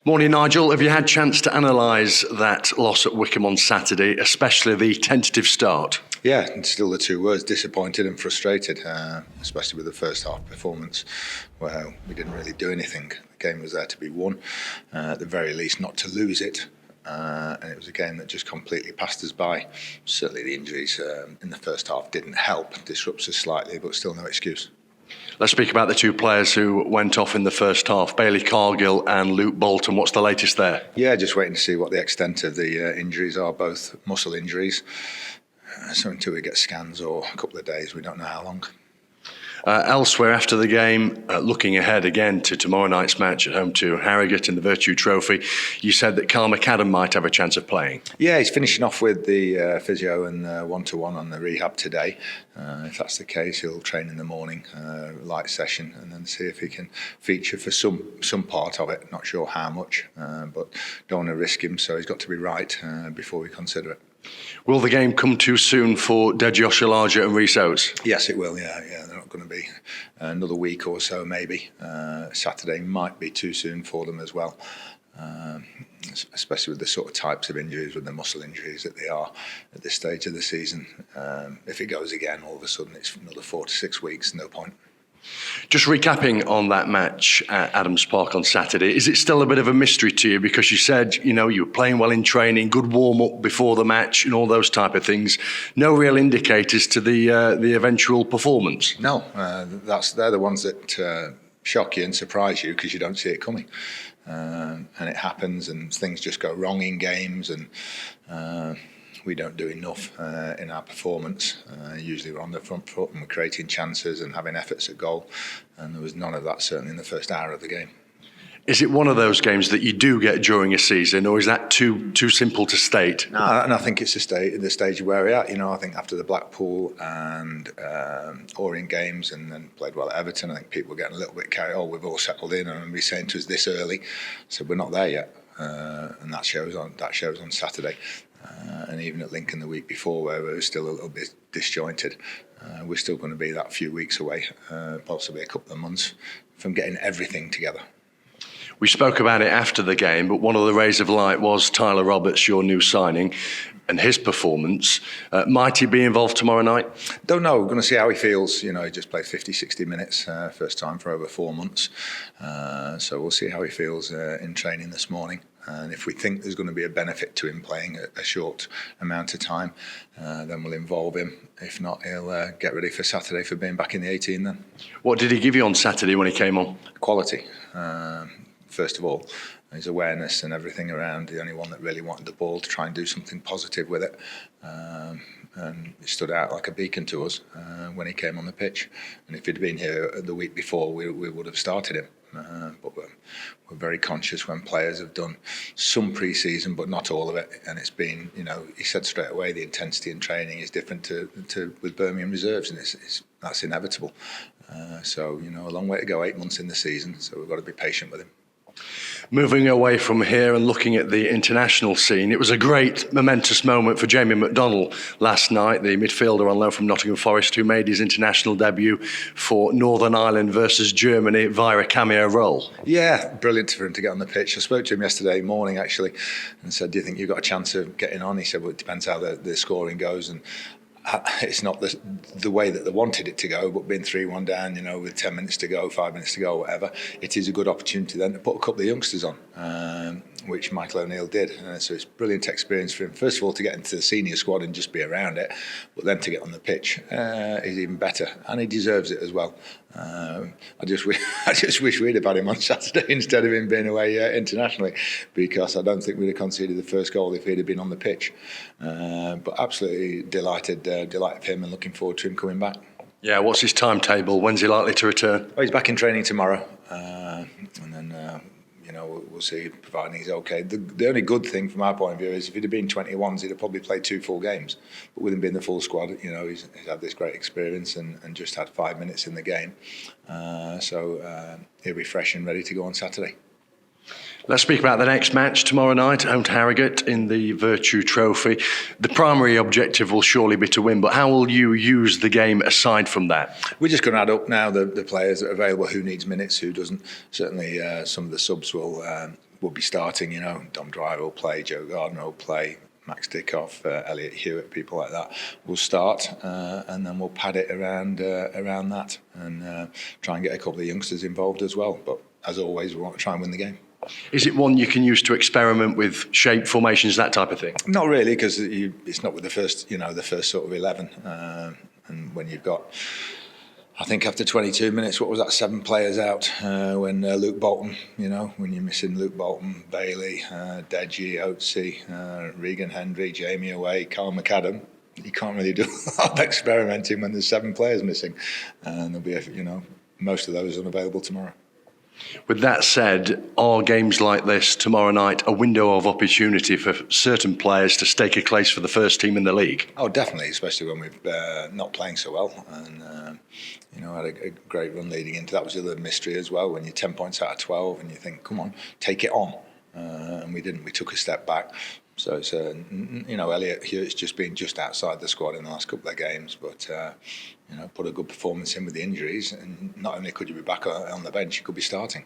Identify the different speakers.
Speaker 1: Morning, Nigel. Have you had a chance to analyse that loss at Wycombe on Saturday, especially the tentative start?
Speaker 2: Yeah, and still the two words, disappointed and frustrated, especially with the first half performance where we didn't really do anything. The game was there to be won, at the very least not to lose it. And it was a game that just completely passed us by. Certainly the injuries in the first half didn't help, disrupts us slightly, but still no excuse.
Speaker 1: Let's speak about the two players who went off in the first half, Bailey Cargill and Luke Bolton. What's the latest there?
Speaker 2: Yeah, just waiting to see what the extent of the injuries are, both muscle injuries. So until we get scans or a couple of days, we don't know how long.
Speaker 1: Elsewhere after the game, looking ahead again to tomorrow night's match at home to Harrogate in the Virtue Trophy, you said that Carl McAdam might have a chance of playing.
Speaker 2: Yeah, he's finishing off with the physio and one-to-one on the rehab today. If that's the case, he'll train in the morning, light session, and then see if he can feature for some part of it. Not sure how much, but don't want to risk him, so he's got to be right before we consider it.
Speaker 1: Will the game come too soon for Deji Oshalaja and Rhys Oates?
Speaker 2: Yes, it will, yeah. They're not going to be another week or so, maybe. Saturday might be too soon for them as well, especially with the sort of types of injuries, with the muscle injuries that they are at this stage of the season. If it goes again, all of a sudden it's another 4 to 6 weeks, no point.
Speaker 1: Just recapping on that match at Adams Park on Saturday, is it still a bit of a mystery to you? Because you said, you were playing well in training, good warm-up before the match and all those type of things. No real indicators to the eventual performance?
Speaker 2: No, they're the ones that shock you and surprise you because you don't see it coming. And it happens and things just go wrong in games and we don't do enough in our performance. Usually we're on the front foot and we're creating chances and having efforts at goal, and there was none of that certainly in the first hour of the game.
Speaker 1: Is it one of those games that you do get during a season, or is that too simple to state?
Speaker 2: No, and I think it's the stage where we're at. I think after the Blackpool and Orient games and then played well at Everton, I think people were getting a little bit carried on. We've all settled in, and we're saying to us this early, so we're not there yet, and that shows on Saturday. And even at Lincoln the week before, where we were still a little bit disjointed, we're still going to be that few weeks away, possibly a couple of months, from getting everything together.
Speaker 1: We spoke about it after the game, but one of the rays of light was Tyler Roberts, your new signing, and his performance. Might he be involved tomorrow night?
Speaker 2: Don't know. We're going to see how he feels. He just played 50, 60 minutes, first time for over 4 months. So we'll see how he feels in training this morning. And if we think there's going to be a benefit to him playing a short amount of time, then we'll involve him. If not, he'll get ready for Saturday for being back in the 18 then.
Speaker 1: What did he give you on Saturday when he came on?
Speaker 2: Quality. First of all, his awareness and everything around, the only one that really wanted the ball to try and do something positive with it. And he stood out like a beacon to us when he came on the pitch. And if he'd been here the week before, we would have started him. But we're very conscious when players have done some pre-season, but not all of it. And it's been, he said straight away, the intensity in training is different to with Birmingham reserves, and that's inevitable. So, a long way to go, 8 months in the season, so we've got to be patient with him.
Speaker 1: Moving away from here and looking at the international scene, it was a great momentous moment for Jamie McDonnell last night, the midfielder on loan from Nottingham Forest, who made his international debut for Northern Ireland versus Germany via a cameo role. Yeah, brilliant for him to get on the pitch. I spoke to him yesterday morning actually and said, do you think you've got a chance of getting on? He said, well, it depends how the scoring goes, and it's not the way that they wanted it to go, but being 3-1 down, with 10 minutes to go, 5 minutes to go, whatever, it is a good opportunity then to put a couple of youngsters on, which Michael O'Neill did. So it's a brilliant experience for him. First of all, to get into the senior squad and just be around it, but then to get on the pitch is even better, and he deserves it as well. I just wish we'd have had him on Saturday instead of him being away internationally, because I don't think we'd have conceded the first goal if he'd have been on the pitch. But absolutely delighted for him and looking forward to him coming back. Yeah, what's his timetable? When's he likely to return?
Speaker 2: He's back in training tomorrow, and then we'll see, providing he's okay. The only good thing from our point of view is if he'd have been 21s, he'd have probably played 2 full games. But with him being the full squad, he's had this great experience and just had 5 minutes in the game. So he'll be fresh and ready to go on Saturday.
Speaker 1: Let's speak about the next match tomorrow night, home to Harrogate in the Virtue Trophy. The primary objective will surely be to win, but how will you use the game aside from that?
Speaker 2: We're just going to add up now the players that are available, who needs minutes, who doesn't. Certainly some of the subs will will be starting. Dom Driver will play, Joe Gardner will play, Max Dickoff, Elliot Hewitt, people like that will start, and then we'll pad it around that, and try and get a couple of youngsters involved as well. But as always, we want to try and win the game.
Speaker 1: Is it one you can use to experiment with shape, formations, that type of thing?
Speaker 2: Not really, because it's not with the first sort of 11, and when you've got, I think after 22 minutes, what was that, 7 players out when Luke Bolton, when you're missing Luke Bolton, Bailey, Deji, Oatsy, Regan Hendry, Jamie Away, Carl McAdam. You can't really do a lot of experimenting when there's 7 players missing, and there'll be, most of those unavailable tomorrow.
Speaker 1: With that said, are games like this tomorrow night a window of opportunity for certain players to stake a place for the first team in the league?
Speaker 2: Oh, definitely, especially when we're not playing so well, and had a great run leading into that. Was the other mystery as well, when you're 10 points out of 12 and you think, come on, take it on, and we didn't. We took a step back. So it's Elliot Hewitt's just been just outside the squad in the last couple of games, but put a good performance in with the injuries, and not only could you be back on the bench, you could be starting.